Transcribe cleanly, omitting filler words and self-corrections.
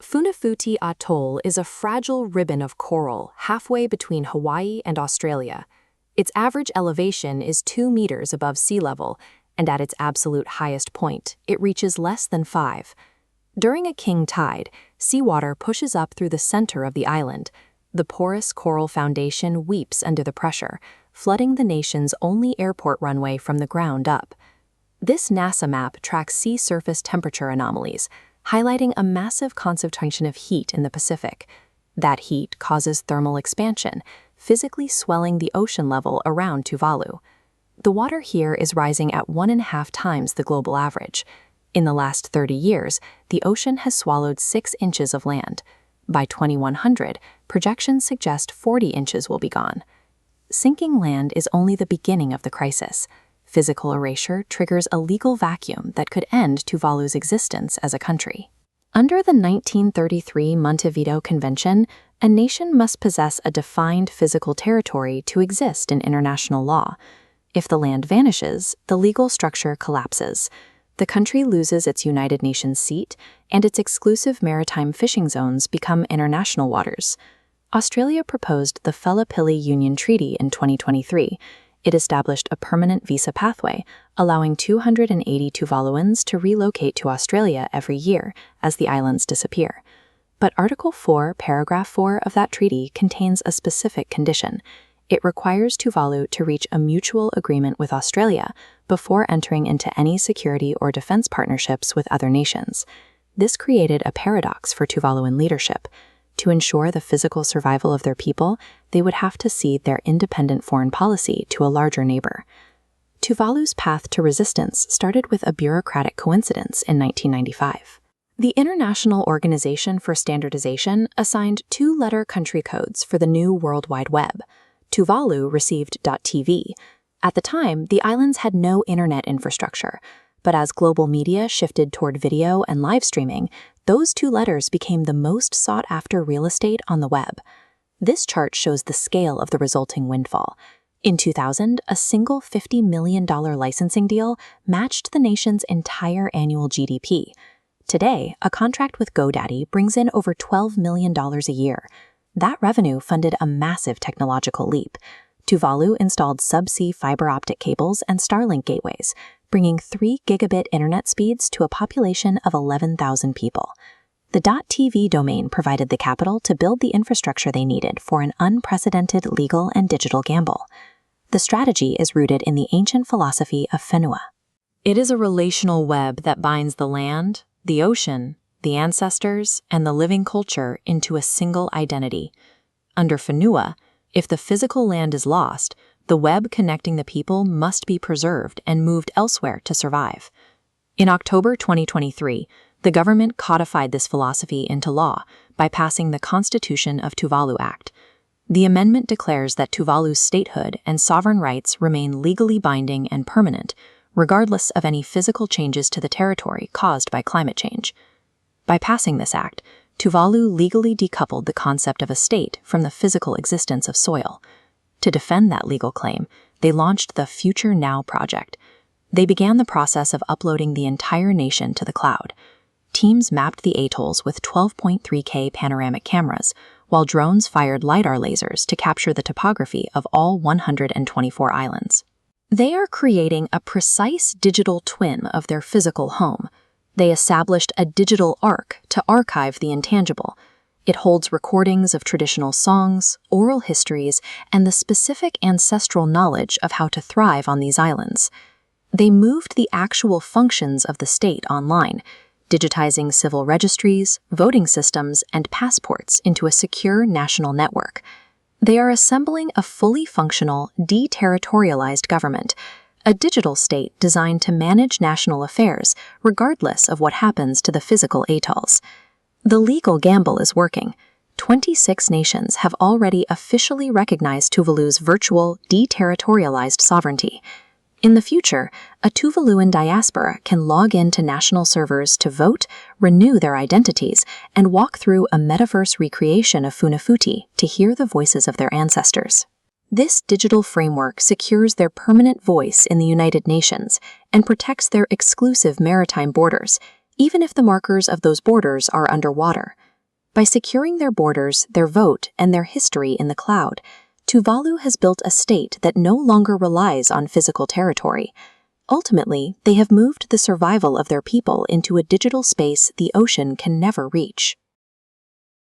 Funafuti Atoll is a fragile ribbon of coral halfway between Hawaii and Australia. Its average elevation is 2 meters above sea level, and at its absolute highest point, it reaches less than 5. During a king tide, seawater pushes up through the center of the island. The porous coral foundation weeps under the pressure, flooding the nation's only airport runway from the ground up. This NASA map tracks sea surface temperature anomalies, highlighting a massive concentration of heat in the Pacific. That heat causes thermal expansion, physically swelling the ocean level around Tuvalu. The water here is rising at 1.5 times the global average. In the last 30 years, the ocean has swallowed 6 inches of land. By 2100, projections suggest 40 inches will be gone. Sinking land is only the beginning of the crisis. Physical erasure triggers a legal vacuum that could end Tuvalu's existence as a country. Under the 1933 Montevideo Convention, a nation must possess a defined physical territory to exist in international law. If the land vanishes, the legal structure collapses. The country loses its United Nations seat, and its exclusive maritime fishing zones become international waters. Australia proposed the Philippili Union Treaty in 2023. It established a permanent visa pathway, allowing 280 Tuvaluans to relocate to Australia every year as the islands disappear. But Article 4, Paragraph 4 of that treaty contains a specific condition. It requires Tuvalu to reach a mutual agreement with Australia before entering into any security or defense partnerships with other nations. This created a paradox for Tuvaluan leadership. To ensure the physical survival of their people, they would have to cede their independent foreign policy to a larger neighbor. Tuvalu's path to resistance started with a bureaucratic coincidence in 1995. The International Organization for Standardization assigned 2-letter country codes for the new World Wide Web. Tuvalu received .tv. At the time, the islands had no internet infrastructure, but as global media shifted toward video and live streaming, those 2 letters became the most sought-after real estate on the web. This chart shows the scale of the resulting windfall. In 2000, a single $50 million licensing deal matched the nation's entire annual GDP. Today, a contract with GoDaddy brings in over $12 million a year. That revenue funded a massive technological leap. Tuvalu installed subsea fiber optic cables and Starlink gateways, bringing 3 gigabit internet speeds to a population of 11,000 people. The .tv domain provided the capital to build the infrastructure they needed for an unprecedented legal and digital gamble. The strategy is rooted in the ancient philosophy of whenua. It is a relational web that binds the land, the ocean, the ancestors, and the living culture into a single identity. Under whenua, if the physical land is lost, the web connecting the people must be preserved and moved elsewhere to survive. In October 2023, the government codified this philosophy into law by passing the Constitution of Tuvalu Act. The amendment declares that Tuvalu's statehood and sovereign rights remain legally binding and permanent, regardless of any physical changes to the territory caused by climate change. By passing this act, Tuvalu legally decoupled the concept of a state from the physical existence of soil. To defend that legal claim, they launched the Future Now project. They began the process of uploading the entire nation to the cloud. Teams mapped the atolls with 12.3K panoramic cameras, while drones fired LiDAR lasers to capture the topography of all 124 islands. They are creating a precise digital twin of their physical home. They established a digital ark to archive the intangible. It holds recordings of traditional songs, oral histories, and the specific ancestral knowledge of how to thrive on these islands. They moved the actual functions of the state online, digitizing civil registries, voting systems, and passports into a secure national network. They are assembling a fully functional, deterritorialized government, a digital state designed to manage national affairs regardless of what happens to the physical atolls. The legal gamble is working. 26 nations have already officially recognized Tuvalu's virtual, deterritorialized sovereignty. In the future, a Tuvaluan diaspora can log into national servers to vote, renew their identities, and walk through a metaverse recreation of Funafuti to hear the voices of their ancestors. This digital framework secures their permanent voice in the United Nations and protects their exclusive maritime borders, even if the markers of those borders are underwater. By securing their borders, their vote, and their history in the cloud, Tuvalu has built a state that no longer relies on physical territory. Ultimately, they have moved the survival of their people into a digital space the ocean can never reach.